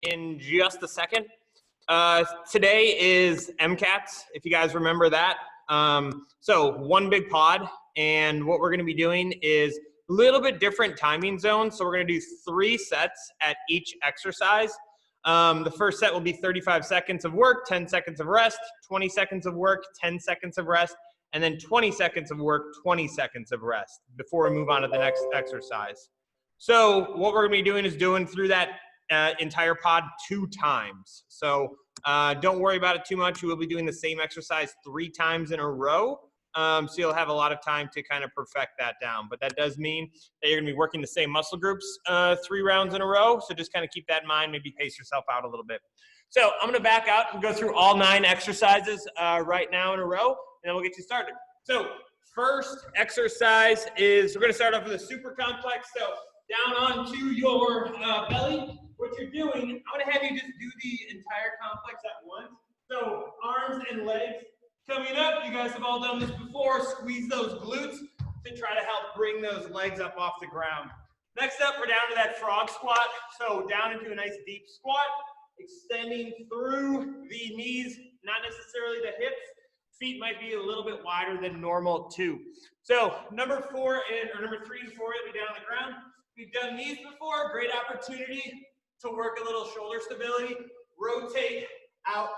in just a second. Today is Mkatz, if you guys remember that. So one big pod, and what we're going to be doing is a little bit different timing zones. So we're going to do 3 sets at each exercise. The first set will be 35 seconds of work, 10 seconds of rest, 20 seconds of work, 10 seconds of rest, and then 20 seconds of work, 20 seconds of rest before we move on to the next exercise. So what we're going to be doing is doing through that entire pod 2 times. So don't worry about it too much. We'll be doing the same exercise 3 times in a row. So you'll have a lot of time to kind of perfect that down. But that does mean that you're going to be working the same muscle groups 3 rounds in a row. So just kind of keep that in mind. Maybe pace yourself out a little bit. So I'm going to back out and go through all 9 exercises right now in a row, and then we'll get you started. So first exercise is we're going to start off with a super complex. So down onto your belly. What you're doing, I'm going to have you just do the entire complex at once. So arms and legs coming up. You guys have all done this before. Squeeze those glutes to try to help bring those legs up off the ground. Next up, we're down to that frog squat. So down into a nice deep squat, extending through the knees, not necessarily the hips. Feet might be a little bit wider than normal too. So number 3 and 4, you'll be down on the ground. If you've done these before, great opportunity to work a little shoulder stability. Rotate out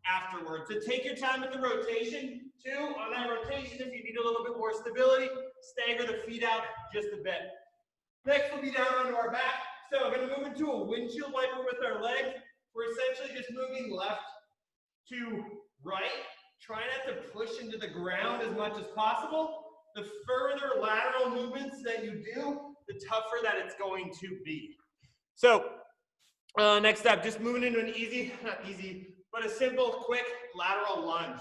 afterwards. So take your time with the rotation. 2, on that rotation, if you need a little bit more stability, stagger the feet out just a bit. Next, we'll be down onto our back. So we're going to move into a windshield wiper with our legs. We're essentially just moving left to right. Try not to push into the ground as much as possible. The further lateral movements that you do, the tougher that it's going to be. So next up, just moving into an a simple, quick lateral lunge.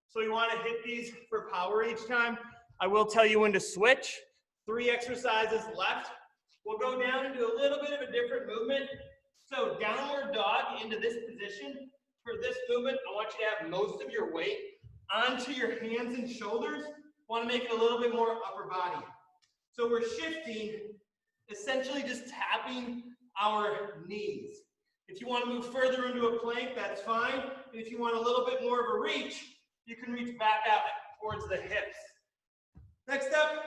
So you want to hit these for power each time. I will tell you when to switch. 3 exercises left. We'll go down into a little bit of a different movement. So downward dog into this position. For this movement, I want you to have most of your weight onto your hands and shoulders. Want to make it a little bit more upper body. So we're shifting, essentially just tapping our knees. If you want to move further into a plank, that's fine. If you want a little bit more of a reach, you can reach back out towards the hips. Next up,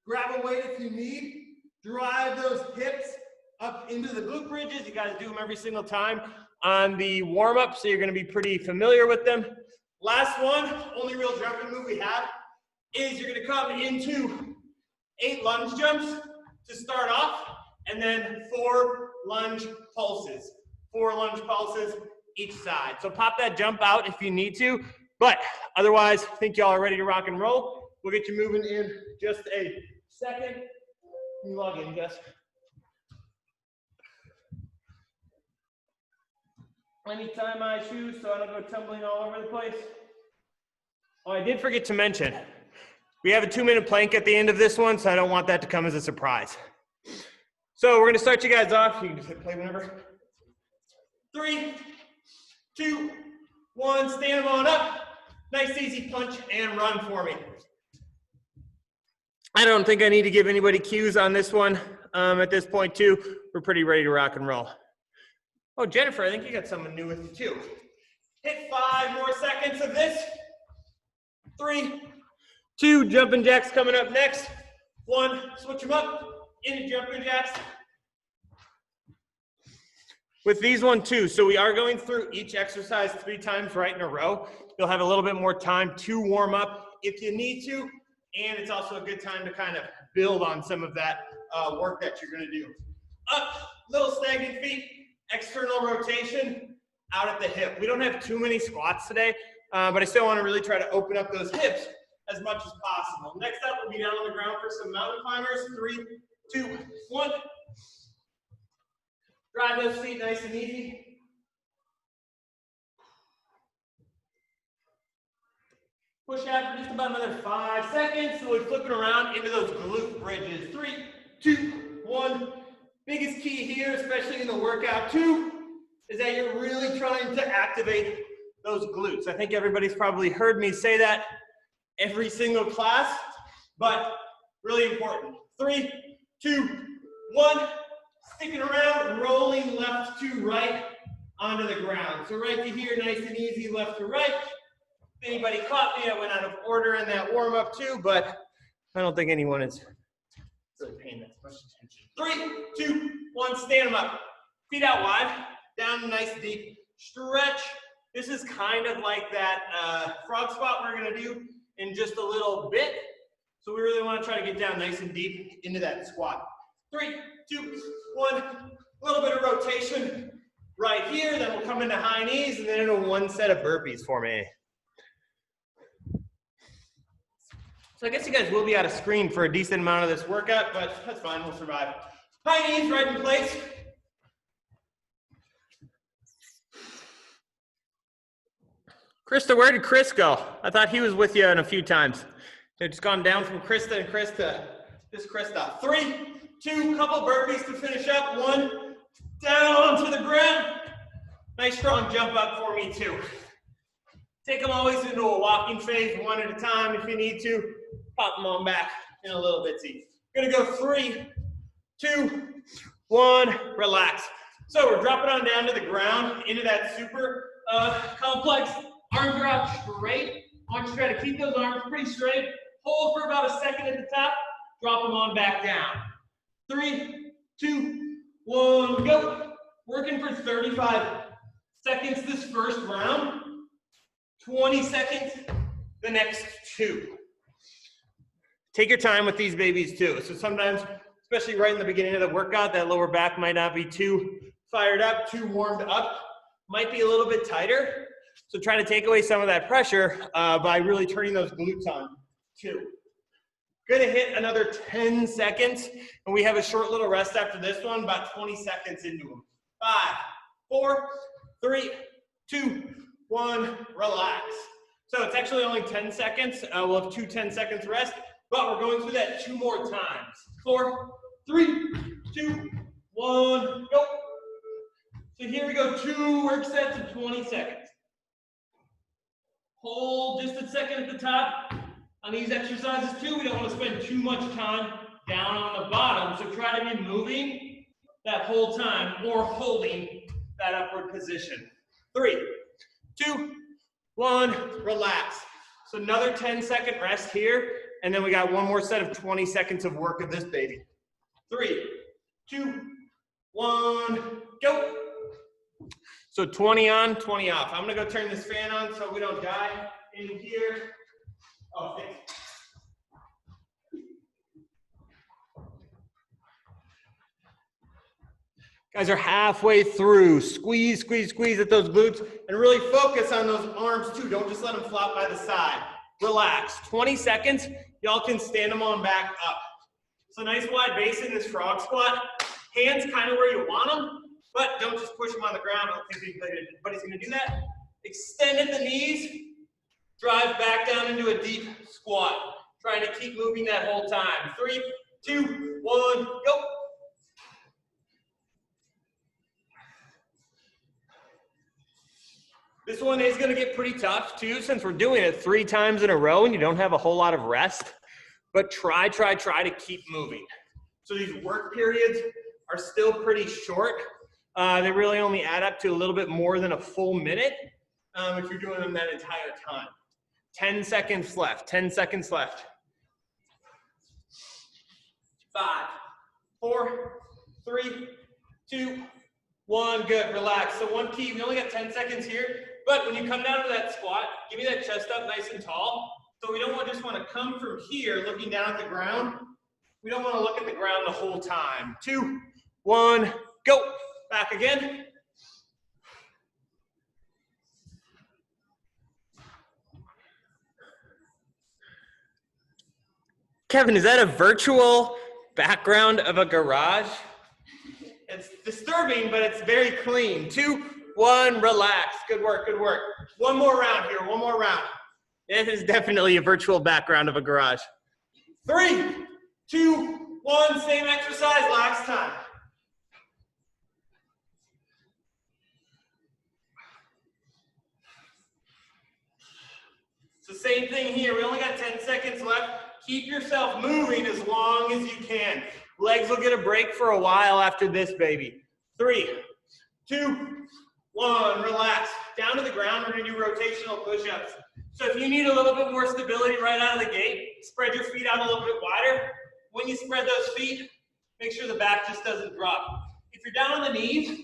grab a weight if you need. Drive those hips up into the glute bridges. You guys do them every single time on the warm-up, so you're going to be pretty familiar with them. Last one, only real jumping move we have, is you're going to come into 8 lunge jumps to start off, and then 4 lunge pulses. 4 lunge pulses each side. So pop that jump out if you need to, but otherwise, I think y'all are ready to rock and roll. We'll get you moving in just a second. Can you log in, Gus? Let me tie my shoes so I don't go tumbling all over the place. Oh, I did forget to mention, we have a 2-minute plank at the end of this one, so I don't want that to come as a surprise. So we're going to start you guys off. You can just hit play whenever. 3, 2, 1, stand on up. Nice easy punch and run for me. I don't think I need to give anybody cues on this one at this point too. We're pretty ready to rock and roll. Oh, Jennifer, I think you got someone new with you too. Hit 5 more seconds of this. 3, 2, jumping jacks coming up next. 1, switch them up into jumping jacks. With these one too, so we are going through each exercise 3 times right in a row. You'll have a little bit more time to warm up if you need to, and it's also a good time to kind of build on some of that work that you're going to do. Up, little stagnant feet, external rotation, out at the hip. We don't have too many squats today, but I still want to really try to open up those hips as much as possible. Next up, we'll be down on the ground for some mountain climbers. 3, 2, 1. Drive those feet nice and easy. Push out for just about another 5 seconds. So we're flipping around into those glute bridges. 3, 2, 1. Biggest key here, especially in the workout too, is that you're really trying to activate those glutes. I think everybody's probably heard me say that every single class, but really important. 3, 2, 1. Sticking around, rolling left to right onto the ground. So right to here, nice and easy, left to right. If anybody caught me, I went out of order in that warm-up too, but I don't think anyone is really paying that much attention. 3, 2, 1, stand them up. Feet out wide, down nice deep, stretch. This is kind of like that frog squat we're gonna do in just a little bit. So we really wanna try to get down nice and deep into that squat. 3, 2, 1, a little bit of rotation right here, then we'll come into high knees and then into one set of burpees for me. So I guess you guys will be out of screen for a decent amount of this workout, but that's fine, we'll survive. High knees right in place. Krista, where did Chris go? I thought he was with you in a few times. It's gone down from Krista and Chris to this Krista. 3, 2, couple burpees to finish up. 1, down onto the ground. Nice strong jump up for me too. Take them always into a walking phase, one at a time if you need to. Pop them on back in a little bitsy. Gonna go 3, 2, 1, relax. So we're dropping on down to the ground into that super complex. Arms are out straight. I want you to try to keep those arms pretty straight. Hold for about a second at the top. Drop them on back down. 3, 2, 1, go. Working for 35 seconds this first round. 20 seconds the next 2. Take your time with these babies too. So sometimes, especially right in the beginning of the workout, that lower back might not be too fired up, too warmed up. Might be a little bit tighter. So try to take away some of that pressure by really turning those glutes on too. Gonna hit another 10 seconds, and we have a short little rest after this one, about 20 seconds into them. 5, 4, 3, 2, 1, relax. So it's actually only 10 seconds. We'll have 2 10 seconds rest, but we're going through that 2 more times. 4, 3, 2, 1, go. So here we go, 2 work sets of 20 seconds. Hold just a second at the top. On these exercises too, we don't want to spend too much time down on the bottom, so try to be moving that whole time or holding that upward position. 3, 2, 1, relax. So another 10-second rest here, and then we got one more set of 20 seconds of work of this baby. 3, 2, 1, go. So 20 on, 20 off. I'm gonna go turn this fan on so we don't die in here. Oh, thanks. Guys are halfway through. Squeeze, squeeze, squeeze at those glutes and really focus on those arms too. Don't just let them flop by the side. Relax. 20 seconds. Y'all can stand them on back up. So nice wide base in this frog squat. Hands kind of where you want them, but don't just push them on the ground. I don't think anybody's going to do that. Extend at the knees. Drive back down into a deep squat. Trying to keep moving that whole time. 3, 2, 1, go. This one is going to get pretty tough too, since we're doing it 3 times in a row and you don't have a whole lot of rest. But try to keep moving. So these work periods are still pretty short. They really only add up to a little bit more than a full minute if you're doing them that entire time. 10 seconds left, 10 seconds left. 5, 4, 3, 2, 1, good, relax. So one key, we only got 10 seconds here, but when you come down to that squat, give me that chest up nice and tall. So we don't just want to come from here looking down at the ground. We don't want to look at the ground the whole time. 2, 1, go. Back again. Kevin, is that a virtual background of a garage? It's disturbing, but it's very clean. 2, 1, relax. Good work, good work. One more round here, one more round. It is definitely a virtual background of a garage. 3, 2, 1, same exercise last time. So same thing here, we only got 10 seconds left. Keep yourself moving as long as you can. Legs will get a break for a while after this, baby. 3, 2, 1, relax. Down to the ground, we're gonna do rotational push-ups. So if you need a little bit more stability right out of the gate, spread your feet out a little bit wider. When you spread those feet, make sure the back just doesn't drop. If you're down on the knees,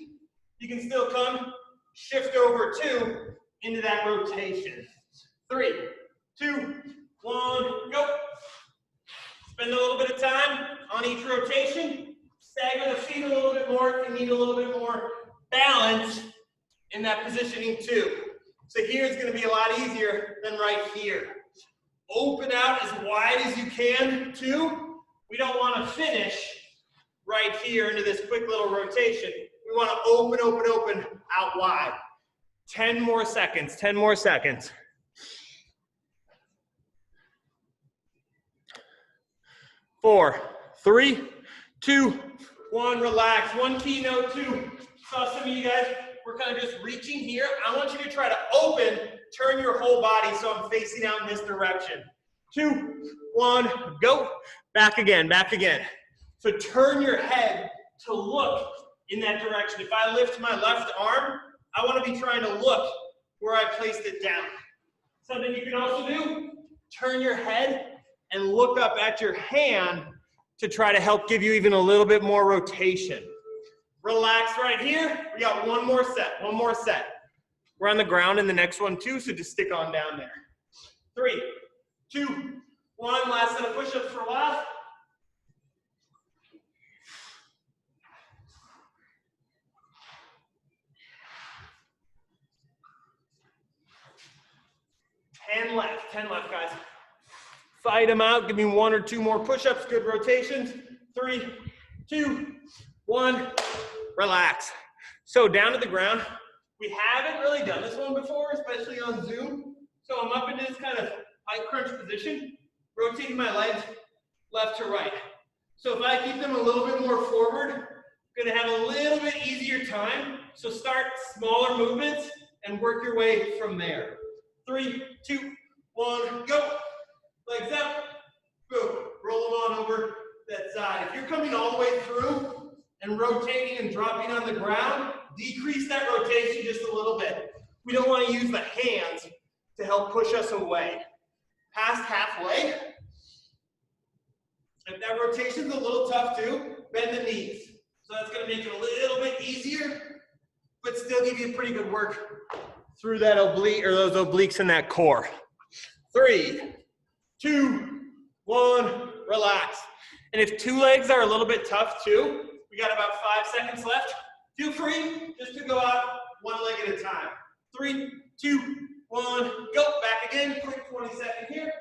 you can still come, shift over 2 into that rotation. 3, 2, 1, go. Spend a little bit of time on each rotation. Stagger the feet a little bit more if you need a little bit more balance in that positioning too. So here it's going to be a lot easier than right here. Open out as wide as you can too. We don't want to finish right here into this quick little rotation. We want to open, open, open out wide. 10 more seconds, 10 more seconds. 4, 3, 2, 1, relax. One key note too. Saw some of you guys were kind of just reaching here. I want you to try to open, turn your whole body so I'm facing out in this direction. 2, 1, go. Back again, back again. So turn your head to look in that direction. If I lift my left arm, I want to be trying to look where I placed it down. Something you can also do, turn your head and look up at your hand to try to help give you even a little bit more rotation. Relax right here. We got one more set, one more set. We're on the ground in the next one too, so just stick on down there. 3, 2, 1, last set of push-ups for a while. Ten left, guys. Fight them out. Give me 1 or 2 more push-ups. Good rotations. 3, 2, 1. Relax. So down to the ground. We haven't really done this one before, especially on Zoom. So I'm up into this kind of high crunch position, rotating my legs left to right. So if I keep them a little bit more forward, I'm gonna have a little bit easier time. So start smaller movements and work your way from there. 3, 2, 1, go. Legs up, boom. Roll them on over that side. If you're coming all the way through and rotating and dropping on the ground, decrease that rotation just a little bit. We don't want to use the hands to help push us away. Past halfway. If that rotation's a little tough too, bend the knees. So that's going to make it a little bit easier, but still give you pretty good work through that oblique or those obliques in that core. 3, 2, 1, relax. And if 2 legs are a little bit tough too, we got about 5 seconds left. Feel free just to go out 1 leg at a time. 3, 2, 1, go. Back again, quick 20-second here.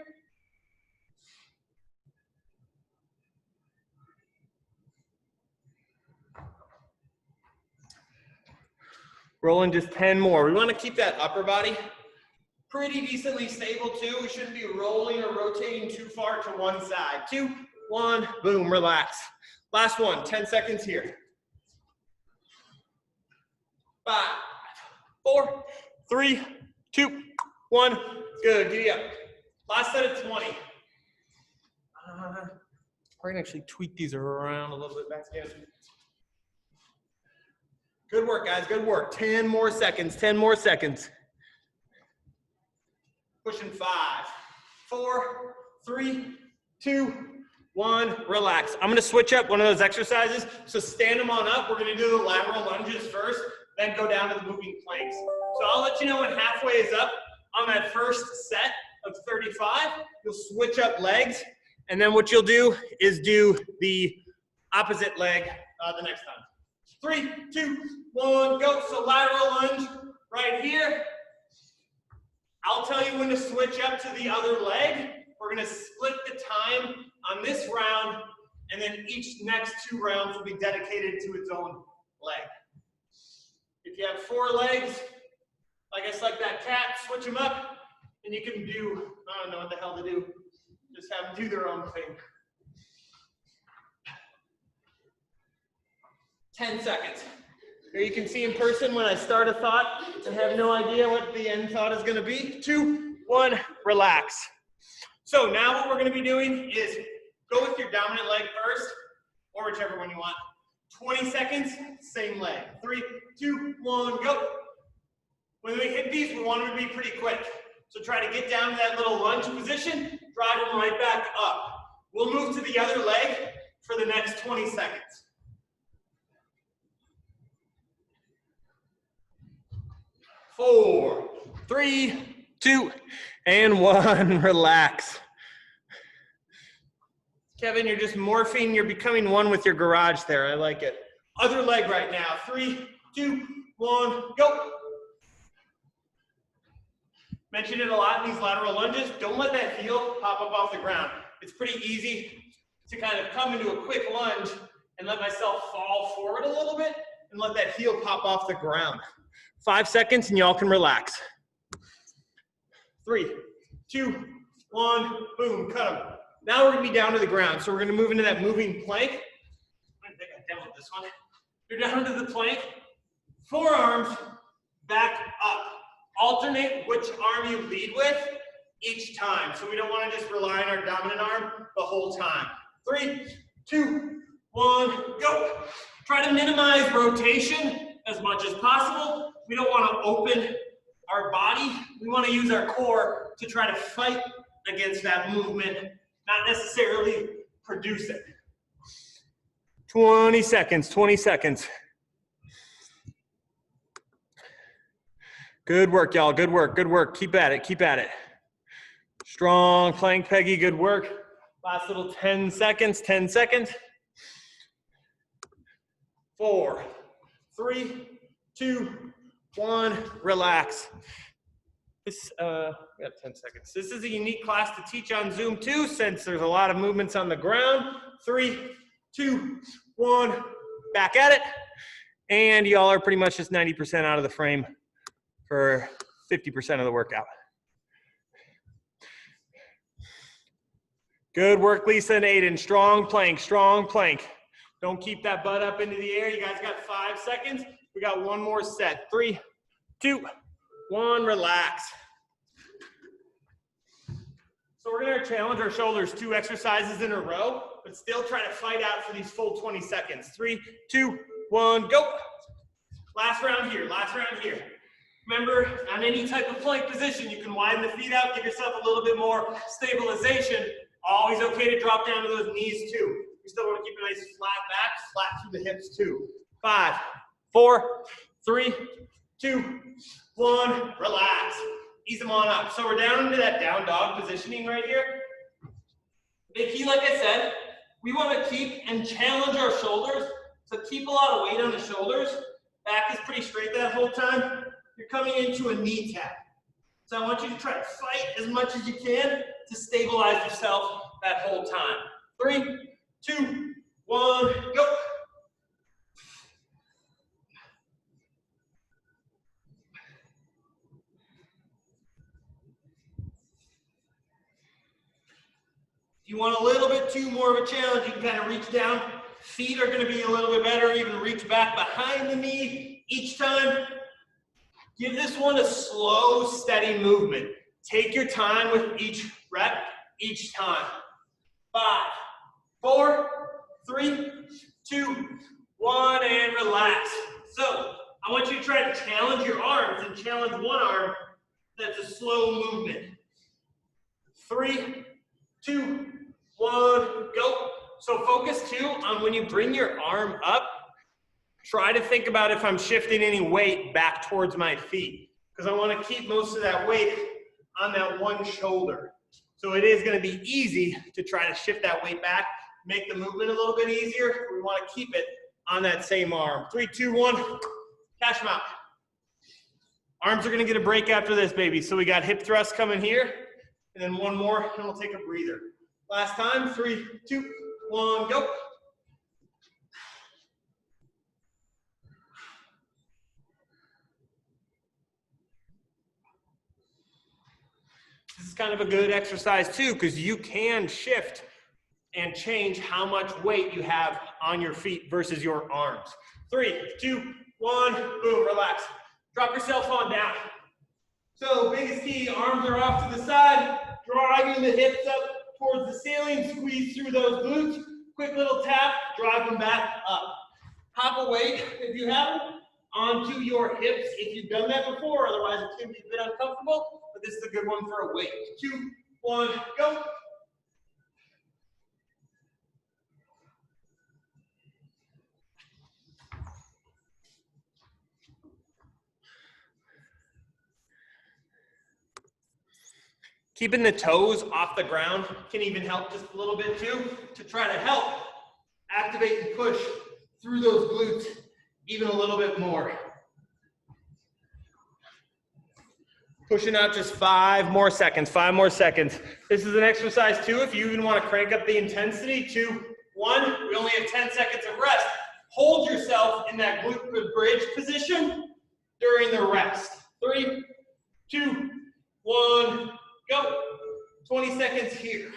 Rolling just 10 more. We want to keep that upper body pretty decently stable too. We shouldn't be rolling or rotating too far to one side. 2, 1, boom, relax. Last one, 10 seconds here. 5, 4, 3, 2, 1. Good, giddy up. Last set of 20. We're gonna actually tweak these around a little bit back again. Good work, guys, good work. 10 more seconds, 10 more seconds. Pushing 5, 4, 3, 2, 1, relax. I'm gonna switch up one of those exercises. So stand them on up. We're gonna do the lateral lunges first, then go down to the moving planks. So I'll let you know when halfway is up on that first set of 35. You'll switch up legs, and then what you'll do is do the opposite leg the next time. 3, 2, 1, go. So lateral lunge right here. I'll tell you when to switch up to the other leg. We're gonna split the time on this round, and then each next 2 rounds will be dedicated to its own leg. If you have 4 legs, I guess like that cat, switch them up, and you can do, I don't know what the hell to do. Just have them do their own thing. 10 seconds. Here you can see in person when I start a thought and have no idea what the end thought is gonna be. 2, 1, relax. So now what we're gonna be doing is go with your dominant leg first, or whichever one you want. 20 seconds, same leg. 3, 2, 1, go. When we hit these, we want them to be pretty quick. So try to get down to that little lunge position, drive them right back up. We'll move to the other leg for the next 20 seconds. 4, 3, 2, and 1. Relax. Kevin, you're just morphing. You're becoming one with your garage there. I like it. Other leg right now. 3, 2, 1, go. Mention it a lot in these lateral lunges. Don't let that heel pop up off the ground. It's pretty easy to kind of come into a quick lunge and let myself fall forward a little bit and let that heel pop off the ground. 5 seconds and y'all can relax. 3, 2, 1, boom, cut them. Now we're gonna be down to the ground. So we're gonna move into that moving plank. I think I demoed this one. You're down to the plank, forearms back up. Alternate which arm you lead with each time. So we don't want to just rely on our dominant arm the whole time. 3, 2, 1, go. Try to minimize rotation as much as possible. We don't want to open our body. We want to use our core to try to fight against that movement, not necessarily produce it. 20 seconds, 20 seconds. Good work, y'all. Good work, good work. Keep at it, keep at it. Strong plank, Peggy. Good work. Last little 10 seconds, 10 seconds. 4, 3, 2, 1. Relax. This, we got 10 seconds. This is a unique class to teach on Zoom too, since there's a lot of movements on the ground. 3, 2, 1. Back at it. And y'all are pretty much just 90% out of the frame for 50% of the workout. Good work, Lisa and Aiden. Strong plank, strong plank. Don't keep that butt up into the air. You guys got 5 seconds. We got one more set. 3, 2, 1, relax. So we're gonna challenge our shoulders 2 exercises in a row, but still try to fight out for these full 20 seconds. 3, 2, 1, go. Last round here, last round here. Remember, on any type of plank position, you can widen the feet out, give yourself a little bit more stabilization. Always okay to drop down to those knees too. You still want to keep a nice flat back, flat through the hips too. 5, 4, 3, 2, 1, relax. Ease them on up. So we're down into that down dog positioning right here. Big key, like I said, we want to keep and challenge our shoulders. So keep a lot of weight on the shoulders. Back is pretty straight that whole time. You're coming into a knee tap. So I want you to try to fight as much as you can to stabilize yourself that whole time. 3, 2, 1, go. If you want a little bit more of a challenge, you can kind of reach down. Feet are going to be a little bit better. Even reach back behind the knee each time. Give this one a slow, steady movement. Take your time with each rep, each time. 5, 4, 3, 2, 1, and relax. So I want you to try to challenge your arms and challenge one arm. That's a slow movement. 3, 2, 1, go. So focus too on when you bring your arm up, try to think about if I'm shifting any weight back towards my feet, because I want to keep most of that weight on that one shoulder. So it is going to be easy to try to shift that weight back, make the movement a little bit easier. We want to keep it on that same arm. 3, 2, 1, cash them out. Arms are going to get a break after this, baby. So we got hip thrust coming here, and then one more, and we'll take a breather. Last time, 3, 2, 1, go. This is kind of a good exercise too, because you can shift and change how much weight you have on your feet versus your arms. 3, 2, 1, boom, relax. Drop yourself on down. So biggest key, arms are off to the side, driving the hips up towards the ceiling, squeeze through those glutes. Quick little tap, drive them back up. Hop a weight if you have it onto your hips if you've done that before. Otherwise, it's going to be a bit uncomfortable, but this is a good one for a weight. 2, 1, go. Keeping the toes off the ground can even help just a little bit too, to try to help activate and push through those glutes even a little bit more. Pushing out just 5 more seconds, 5 more seconds. This is an exercise too, if you even want to crank up the intensity. 2, 1, we only have 10 seconds of rest. Hold yourself in that glute bridge position during the rest. 3, 2, 1, go. 20 seconds here.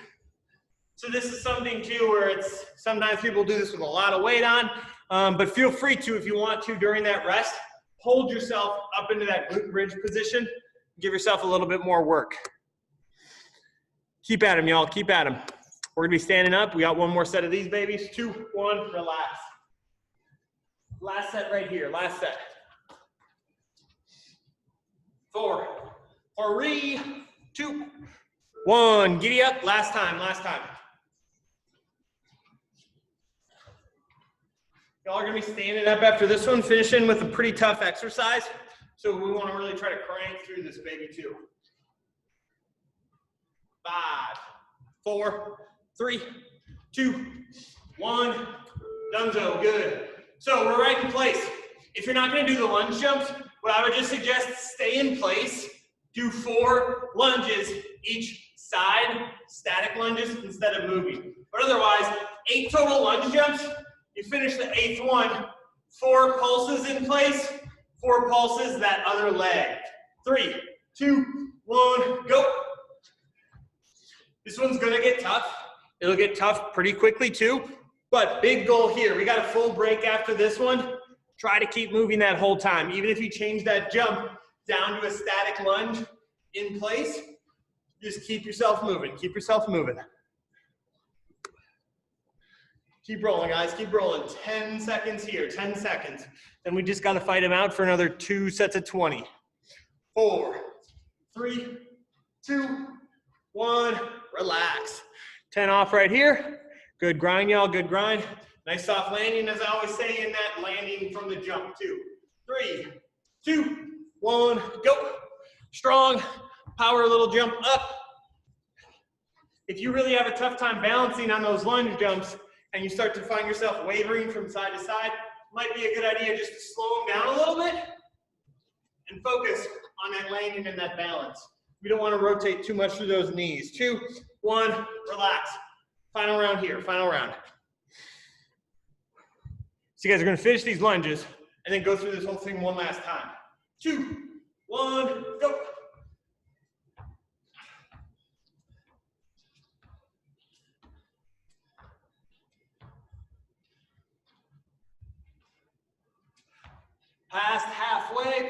So this is something too where it's, sometimes people do this with a lot of weight on, but feel free to, if you want to, during that rest, hold yourself up into that glute bridge position. Give yourself a little bit more work. Keep at them, y'all, keep at them. We're gonna be standing up. We got one more set of these babies. 2, 1, relax. Last set right here, last set. 4, 3, 2, 1. Giddy up, last time, last time. Y'all are gonna be standing up after this one, finishing with a pretty tough exercise. So we wanna really try to crank through this baby too. 5, 4, 3, 2, 1. Donezo, good. So we're right in place. If you're not gonna do the lunge jumps, what I would just suggest, stay in place, do 4 lunges each side, static lunges instead of moving. But otherwise, 8 total lunge jumps, you finish the 8th one, 4 pulses in place, 4 pulses that other leg. 3, 2, 1, go. This one's gonna get tough. It'll get tough pretty quickly too, but big goal here. We got a full break after this one. Try to keep moving that whole time. Even if you change that jump down to a static lunge in place, just keep yourself moving, keep yourself moving. Keep rolling, guys, keep rolling. 10 seconds here, 10 seconds. Then we just gotta fight them out for another 2 sets of 20. 4, 3, 2, 1, relax. 10 off right here. Good grind, y'all, good grind. Nice soft landing, as I always say, in that landing from the jump too. 3, 2, 1, go. Strong, power little jump up. If you really have a tough time balancing on those lunge jumps and you start to find yourself wavering from side to side, might be a good idea just to slow them down a little bit and focus on that landing and that balance. We don't want to rotate too much through those knees. 2, 1, relax. Final round here, final round. So you guys are going to finish these lunges and then go through this whole thing one last time. 2, 1, go. Past halfway,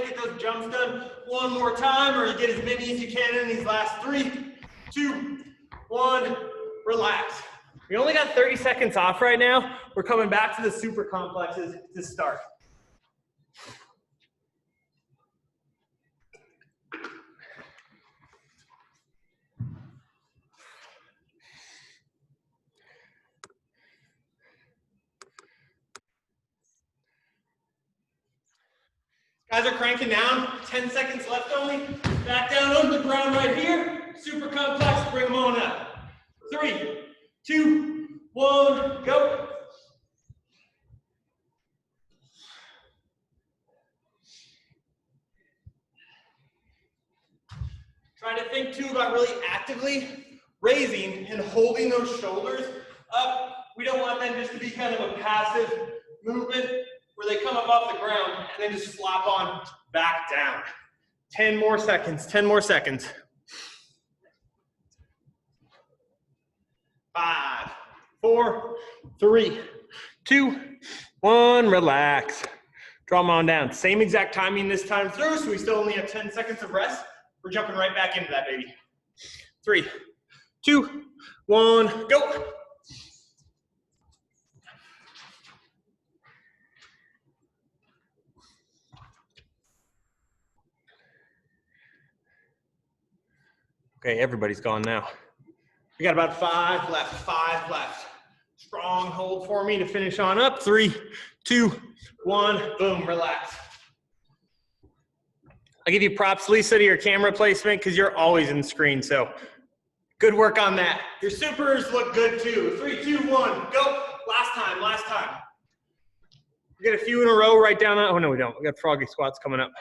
get those jumps done one more time, or you get as many as you can in these last 3, 2, 1, relax. We only got 30 seconds off right now. We're coming back to the super complexes to start. Guys are cranking down, 10 seconds left only. Back down on the ground right here. Super complex, bring them on up. 3, 2, 1, go. Try to think too about really actively raising and holding those shoulders up. We don't want them just to be kind of a passive movement where they come up off the ground and then just flop on back down. 10 more seconds, 10 more seconds. 5, 4, 3, 2, 1, relax. Draw them on down. Same exact timing this time through, so we still only have 10 seconds of rest. We're jumping right back into that, baby. 3, 2, 1, go. Okay, everybody's gone now. We got about 5 left, 5 left. Strong hold for me to finish on up. 3, 2, 1, boom, relax. I'll give you props, Lisa, to your camera placement because you're always in the screen, so good work on that. Your supers look good too. 3, 2, 1, go. Last time, last time. We get a few in a row right down that. Oh, no, we don't. We got froggy squats coming up.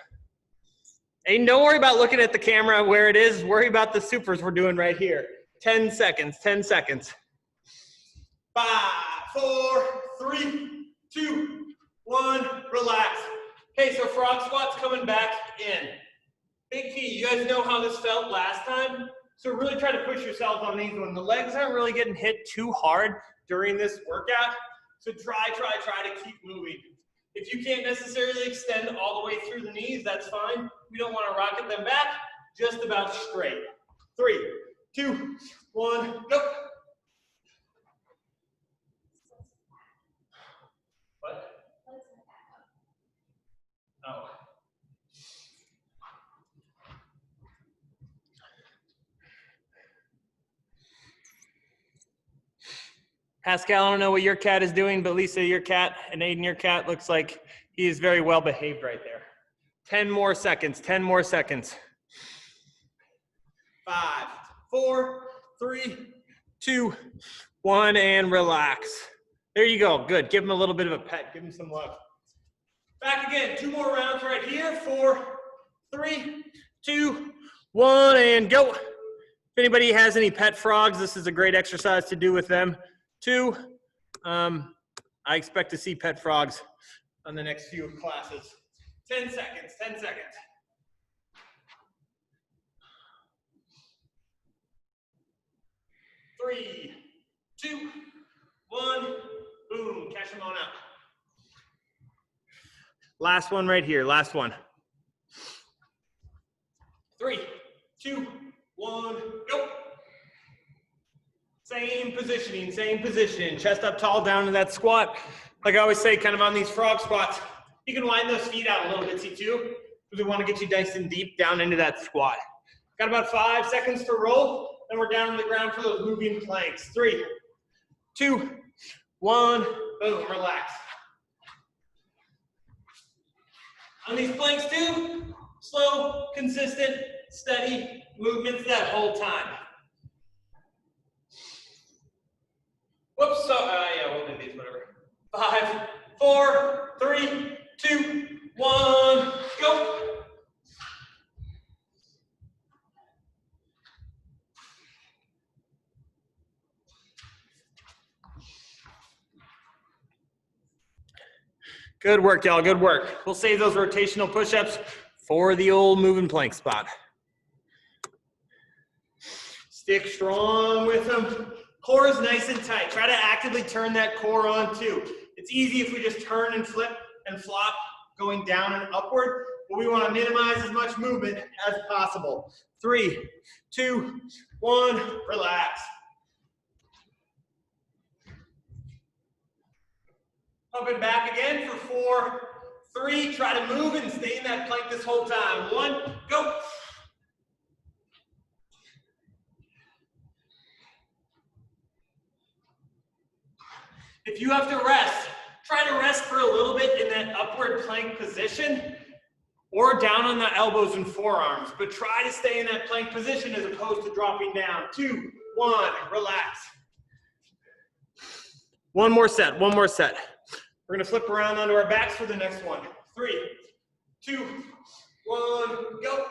Hey, don't worry about looking at the camera where it is. Worry about the supers we're doing right here. 10 seconds, 10 seconds. 5, 4, 3, 2, 1, relax. Okay, so frog squats coming back in. Big key, you guys know how this felt last time? So really try to push yourselves on these when the legs aren't really getting hit too hard during this workout. So try to keep moving. If you can't necessarily extend all the way through the knees, that's fine. We don't want to rocket them back, just about straight. 3, 2, 1, go. What? Oh. Pascal, I don't know what your cat is doing, but Lisa, your cat, and Aiden, your cat, looks like he is very well behaved right there. 10 more seconds, 10 more seconds. 5, 4, 3, 2, 1, and relax. There you go, good. Give him a little bit of a pet, give him some love. Back again, 2 more rounds right here. 4, 3, 2, 1, and go. If anybody has any pet frogs, this is a great exercise to do with them. 2, I expect to see pet frogs on the next few classes. 10 seconds, 10 seconds. 3, 2, 1, boom, catch them on up. Last one right here, last one. 3, 2, 1, go. Same positioning. Chest up tall, down to that squat. Like I always say, kind of on these frog squats, you can wind those feet out a little bit too, because we want to get you nice and deep down into that squat. Got about 5 seconds to roll, then we're down on the ground for those moving planks. 3, 2, 1, boom, relax. On these planks too, slow, consistent, steady movements that whole time. Whoops, so, yeah, we'll do these, whatever. 5, 4, 3, 2, 1, go. Good work, y'all, good work. We'll save those rotational push-ups for the old moving plank spot. Stick strong with them. Core is nice and tight. Try to actively turn that core on too. It's easy if we just turn and flip and flop going down and upward, but we want to minimize as much movement as possible. 3, 2, 1, relax. Pumping back again for 4, 3, try to move and stay in that plank this whole time. 1, go. If you have to rest, try to rest for a little bit in that upward plank position or down on the elbows and forearms, but try to stay in that plank position as opposed to dropping down. 2, 1, relax. One more set. We're gonna flip around onto our backs for the next one. 3, 2, 1, go.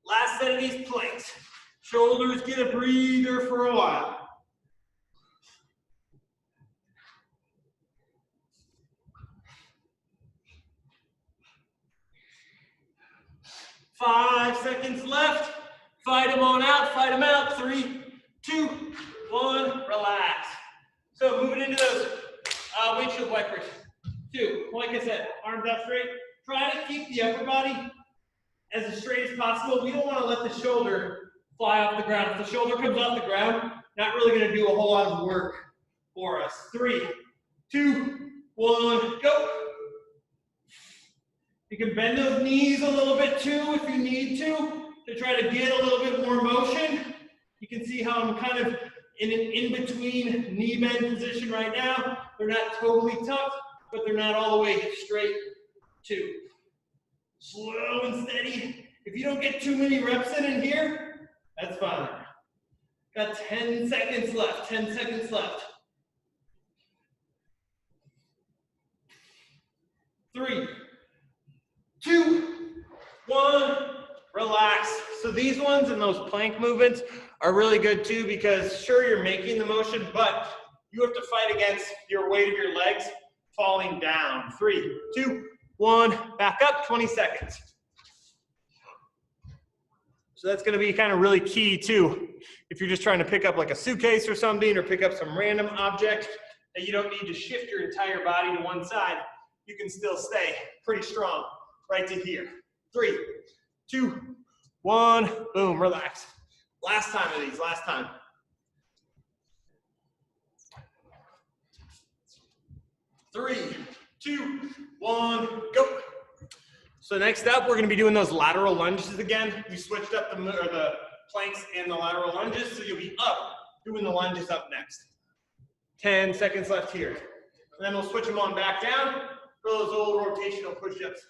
Last set of these planks. Shoulders get a breather for a while. 5 seconds left. Fight them on out, fight them out. 3, 2, 1, relax. So moving into those windshield wipers. 2, like I said, arms out straight. Try to keep the upper body as straight as possible. We don't want to let the shoulder fly off the ground. If the shoulder comes off the ground, not really going to do a whole lot of work for us. 3, 2, 1, go. You can bend those knees a little bit too if you need to try to get a little bit more motion. You can see how I'm kind of in an in-between knee bend position right now. They're not totally tucked, but they're not all the way straight too. Slow and steady. If you don't get too many reps in here, that's fine. Got 10 seconds left, 10 seconds left. 3, 2, 1, relax. So these ones and those plank movements are really good too, because sure, you're making the motion, but you have to fight against your weight of your legs falling down. 3, 2, 1, back up, 20 seconds. So that's gonna be kind of really key too. If you're just trying to pick up like a suitcase or something, or pick up some random object that you don't need to shift your entire body to one side, you can still stay pretty strong right to here. 3, 2, 1, boom, relax. Last time of these, last time. 3, 2, 1, go. So next up, we're gonna be doing those lateral lunges again. We switched up the planks and the lateral lunges, so you'll be up doing the lunges up next. 10 seconds left here. And then we'll switch them on back down for those old rotational push-ups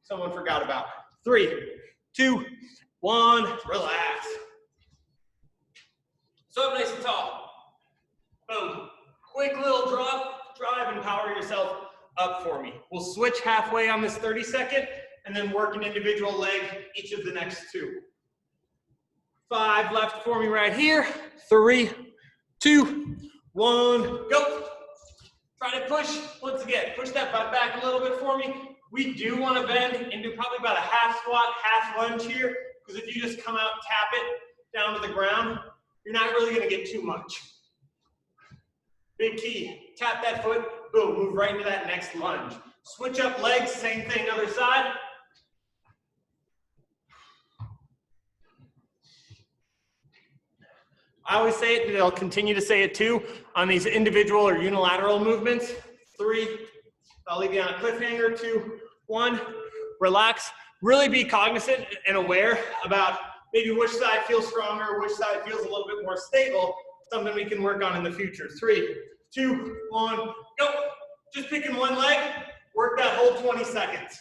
someone forgot about. 3, 2, 1, relax. So up nice and tall. Boom. Quick little drop, drive and power yourself up for me. We'll switch halfway on this 30-second and then work an individual leg each of the next 2. 5 left for me right here. 3, 2, 1, go. Try to push, once again, push that butt back a little bit for me. We do want to bend and do probably about a half squat, half lunge here, because if you just come out, tap it down to the ground, you're not really going to get too much. Big key, tap that foot, boom, move right into that next lunge. Switch up legs, same thing, other side. I always say it, and I'll continue to say it too, on these individual or unilateral movements. 3, I'll leave you on a cliffhanger. 2, 1, relax. Really be cognizant and aware about maybe which side feels stronger, which side feels a little bit more stable, something we can work on in the future. 3, 2, 1, go. Just picking one leg, work that whole 20 seconds.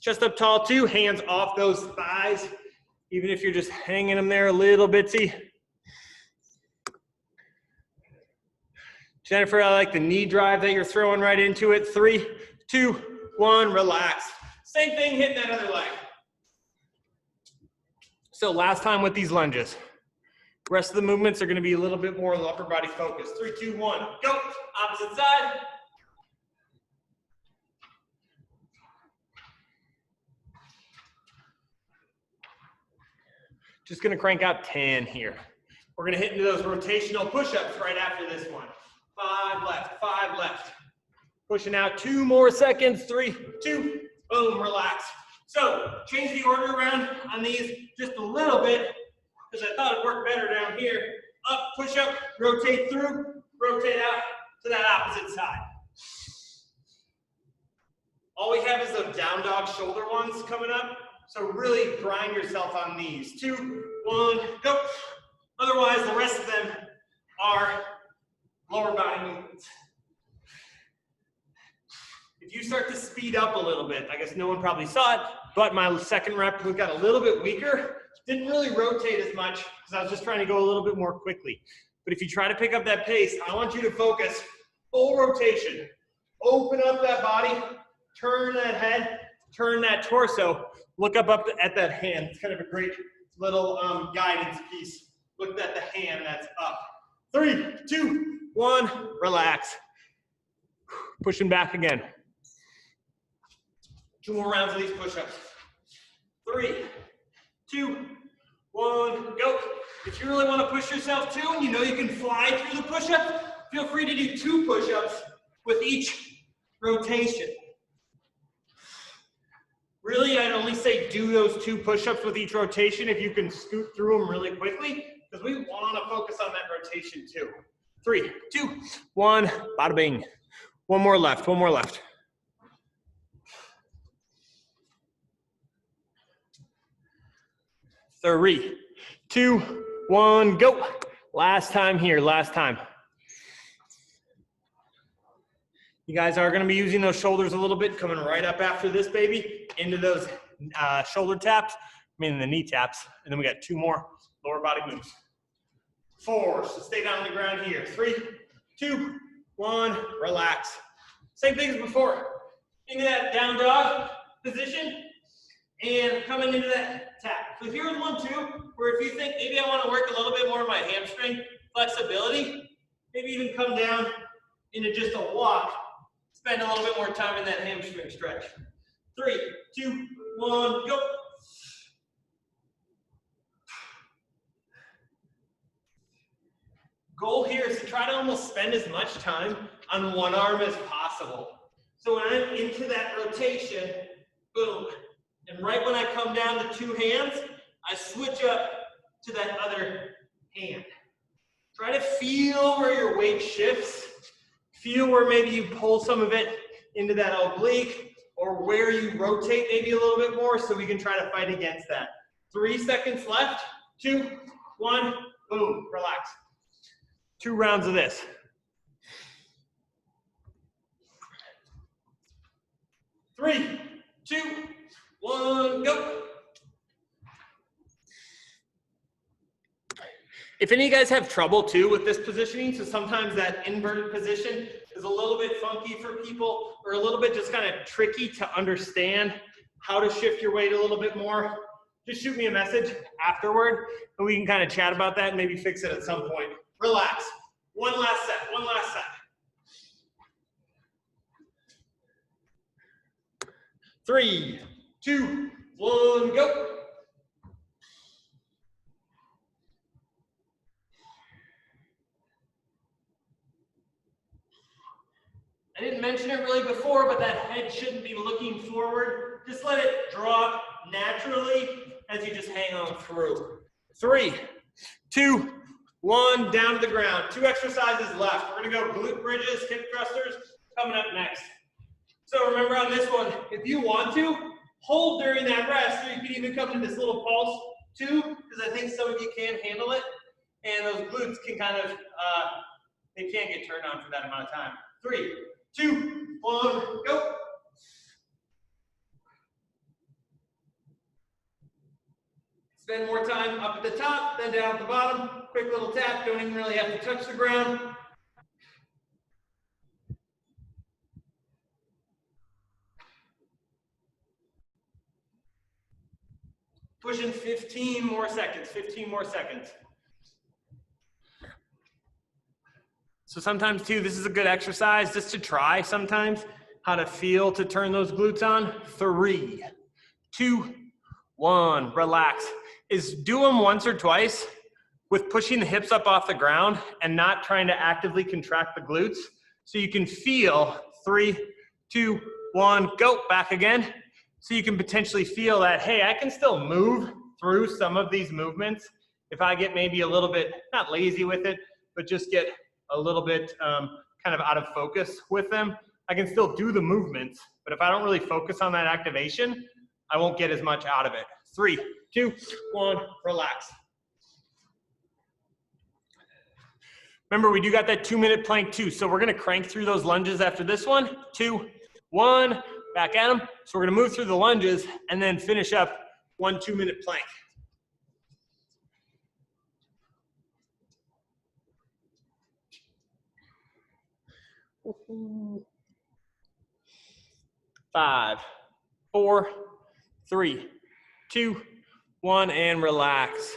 Chest up tall too, hands off those thighs. Even if you're just hanging them there a little bitsy. Jennifer, I like the knee drive that you're throwing right into it. 3, 2, 1, relax. Same thing, hitting that other leg. So last time with these lunges. Rest of the movements are gonna be a little bit more upper body focused. 3, 2, 1, go. Opposite side. Just gonna crank out 10 here. We're gonna hit into those rotational push-ups right after this one. 5 left, 5 left. Pushing out 2 more seconds. 3, 2, boom, relax. So change the order around on these just a little bit, because I thought it'd work better down here. Up, push up, rotate through, rotate out to that opposite side. All we have is those down dog shoulder ones coming up. So really grind yourself on these. 2, 1, go. Otherwise, the rest of them are lower body movements. If you start to speed up a little bit, I guess no one probably saw it, but my second rep got a little bit weaker. Didn't really rotate as much because I was just trying to go a little bit more quickly. But if you try to pick up that pace, I want you to focus full rotation. Open up that body, turn that head, turn that torso, look up at that hand. It's kind of a great little guidance piece. Look at the hand that's up. 3, 2, 1, relax. Pushing back again. 2 more rounds of these push-ups. 3, 2, 1, go. If you really want to push yourself too, and you know you can fly through the push-up, feel free to do 2 push-ups with each rotation. Really, I'd only say do those 2 push-ups with each rotation if you can scoot through them really quickly, because we want to focus on that rotation too. 3, 2, 1, bada bing. 1 more left, 1 more left. 3, 2, 1, go. Last time here, last time. You guys are gonna be using those shoulders a little bit, coming right up after this baby, into those shoulder taps, meaning the knee taps. And then we got 2 more lower body moves. 4, so stay down on the ground here. 3, 2, 1, relax. Same thing as before. Into that down dog position and coming into that tap. So here's 1, 2, where if you think maybe I want to work a little bit more of my hamstring flexibility, maybe even come down into just a walk, spend a little bit more time in that hamstring stretch. 3, 2, 1, go. Goal here is to try to almost spend as much time on one arm as possible. So when I'm into that rotation, boom, and right when I come down to 2 hands, I switch up to that other hand. Try to feel where your weight shifts. Feel where maybe you pull some of it into that oblique, or where you rotate maybe a little bit more, so we can try to fight against that. 3 seconds left. 2, 1, boom, relax. 2 rounds of this. 3, 2, 1, go. If any of you guys have trouble too with this positioning, so sometimes that inverted position is a little bit funky for people, or a little bit just kind of tricky to understand how to shift your weight a little bit more, just shoot me a message afterward and we can kind of chat about that and maybe fix it at some point. Relax. One last set, one last set. 3, 2, 1, go. I didn't mention it really before, but that head shouldn't be looking forward. Just let it drop naturally as you just hang on through. 3, 2, 1, down to the ground. 2 exercises left. We're gonna go glute bridges, hip thrusters, coming up next. So remember on this one, if you want to, hold during that rest, or you can even come to this little pulse too, because I think some of you can't handle it, and those glutes can kind of, they can't get turned on for that amount of time. 3, 2, 1, go. Spend more time up at the top, then down at the bottom. Quick little tap, don't even really have to touch the ground. Pushing 15 more seconds, 15 more seconds. So sometimes too, this is a good exercise just to try sometimes how to feel to turn those glutes on. 3, 2, 1, relax. Is do them once or twice with pushing the hips up off the ground and not trying to actively contract the glutes. So you can feel 3, 2, 1, go, back again. So you can potentially feel that, hey, I can still move through some of these movements if I get maybe a little bit, not lazy with it, but just get a little bit kind of out of focus with them. I can still do the movements, but if I don't really focus on that activation, I won't get as much out of it. 3, 2, 1, relax. Remember, we do got that 2-minute plank too, so we're gonna crank through those lunges after this one. 2, 1, back at them. So we're gonna move through the lunges and then finish up 1 2-minute plank. Five, 4, 3, 2, 1, and relax.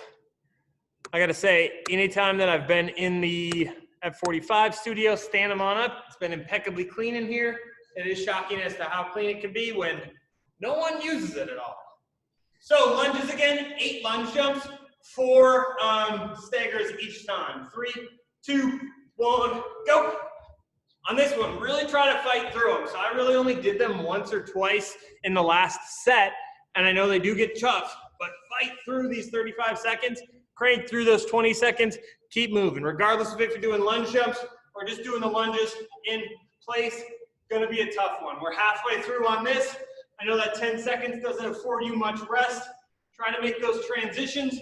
I gotta say, anytime that I've been in the F45 studio, stand them on up. It's been impeccably clean in here. It is shocking as to how clean it can be when no one uses it at all. So lunges again, 8 lunge jumps, 4 staggers each time. 3, 2, 1, go. On this one, really try to fight through them. So I really only did them once or twice in the last set, and I know they do get tough, but fight through these 35 seconds, crank through those 20 seconds, keep moving. Regardless of if you're doing lunge jumps or just doing the lunges in place, gonna be a tough one. We're halfway through on this. I know that 10 seconds doesn't afford you much rest. Try to make those transitions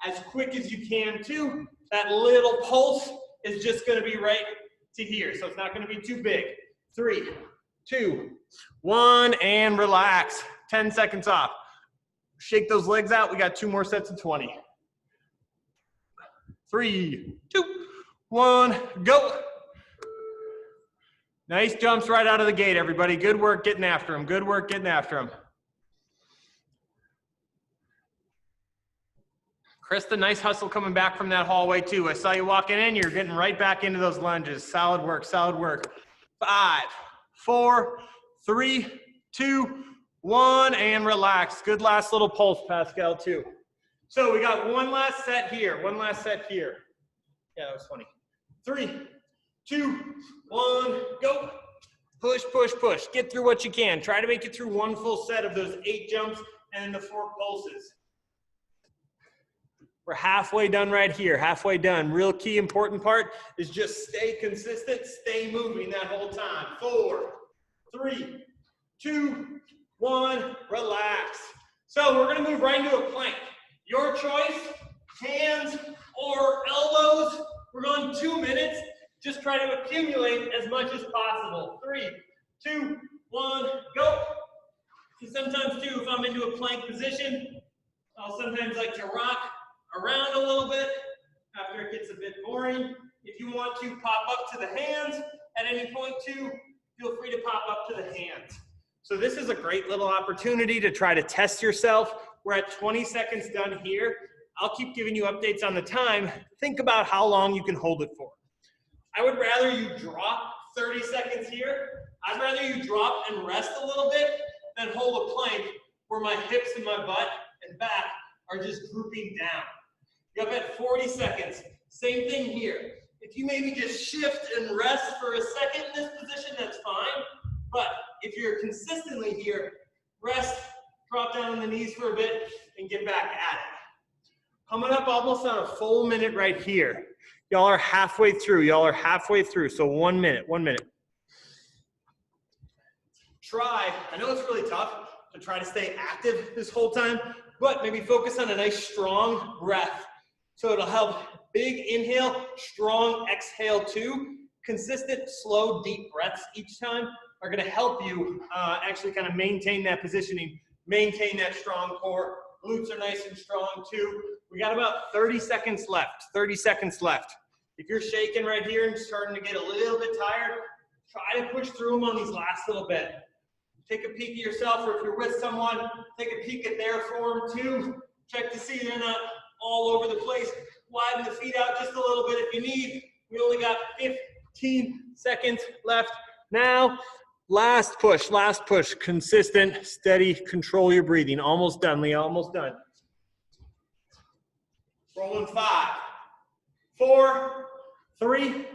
as quick as you can too. That little pulse is just gonna be right to here, so it's not gonna be too big. 3, 2, 1, and relax. 10 seconds off. Shake those legs out. We got 2 more sets of 20. 3, 2, 1, go. Nice jumps right out of the gate, everybody. Good work getting after them. Good work getting after them. Krista, nice hustle coming back from that hallway too. I saw you walking in. You're getting right back into those lunges. Solid work, solid work. 5, 4, 3, 2, 1, and relax. Good last little pulse, Pascal, too. So we got one last set here. One last set here. Yeah, that was funny. 3, 2, 1, go. Push, push, push. Get through what you can. Try to make it through one full set of those 8 jumps and the 4 pulses. We're halfway done right here, halfway done. Real key important part is just stay consistent, stay moving that whole time. 4, 3, 2, 1, relax. So we're gonna move right into a plank. Your choice, hands or elbows. We're going 2 minutes. Just try to accumulate as much as possible. 3, 2, 1, go. Sometimes too, if I'm into a plank position, I'll sometimes like to rock around a little bit after it gets a bit boring. If you want to pop up to the hands at any point too, feel free to pop up to the hands. So this is a great little opportunity to try to test yourself. We're at 20 seconds done here. I'll keep giving you updates on the time. Think about how long you can hold it for. I would rather you drop 30 seconds here. I'd rather you drop and rest a little bit than hold a plank where my hips and my butt and back are just drooping down. You're up at 40 seconds. Same thing here. If you maybe just shift and rest for a second in this position, that's fine. But if you're consistently here, rest, drop down on the knees for a bit, and get back at it. Coming up almost on a full minute right here. Y'all are halfway through. Y'all are halfway through. So 1 minute, 1 minute. Try, I know it's really tough to try to stay active this whole time, but maybe focus on a nice strong breath. So it'll help. Big inhale, strong exhale too. Consistent, slow, deep breaths each time are gonna help you actually kind of maintain that positioning, maintain that strong core. Glutes are nice and strong too. We got about 30 seconds left, 30 seconds left. If you're shaking right here and starting to get a little bit tired, try to push through them on these last little bit. Take a peek at yourself, or if you're with someone, take a peek at their form too. Check to see they're not all over the place. Widen the feet out just a little bit if you need. We only got 15 seconds left. Now, last push, consistent, steady, control your breathing. Almost done, Leah, almost done. Rolling 5, 4, 3,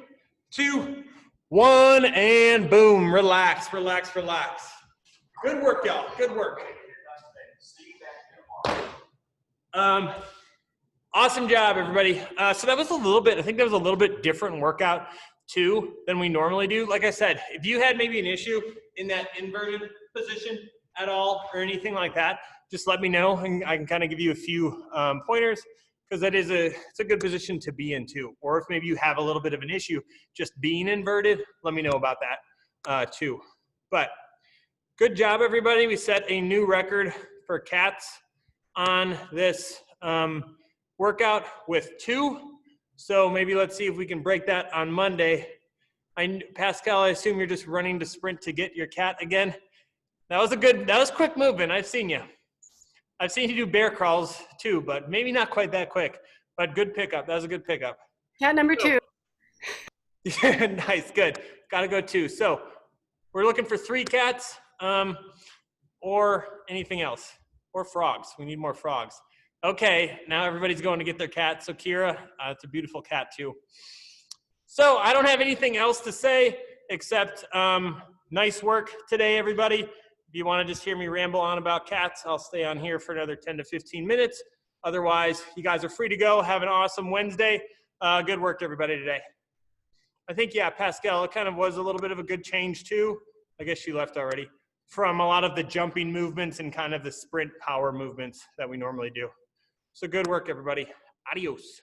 2, 1, and boom, relax, relax, relax. Good work, y'all, good work. Awesome job, everybody. So that was a little bit, I think that was a little bit different workout too than we normally do. Like I said, if you had maybe an issue in that inverted position at all or anything like that, just let me know and I can kind of give you a few pointers, because that is it's a good position to be in too. Or if maybe you have a little bit of an issue just being inverted, let me know about that too. But good job, everybody. We set a new record for cats on this workout with 2. So maybe let's see if we can break that on Monday. Pascal, I assume you're just running to sprint to get your cat again. That was quick movement. I've seen you. I've seen you do bear crawls too, but maybe not quite that quick. But good pickup. That was a good pickup. Cat number 2. Nice, good. Got to go 2. So we're looking for 3 cats or anything else. Or frogs. We need more frogs. Okay, now everybody's going to get their cat. So Kira, it's a beautiful cat too. So I don't have anything else to say except nice work today, everybody. If you want to just hear me ramble on about cats, I'll stay on here for another 10 to 15 minutes. Otherwise, you guys are free to go. Have an awesome Wednesday. Good work, everybody, today. I think, yeah, Pascal, it kind of was a little bit of a good change too. I guess she left already. From a lot of the jumping movements and kind of the sprint power movements that we normally do. So good work, everybody. Adios.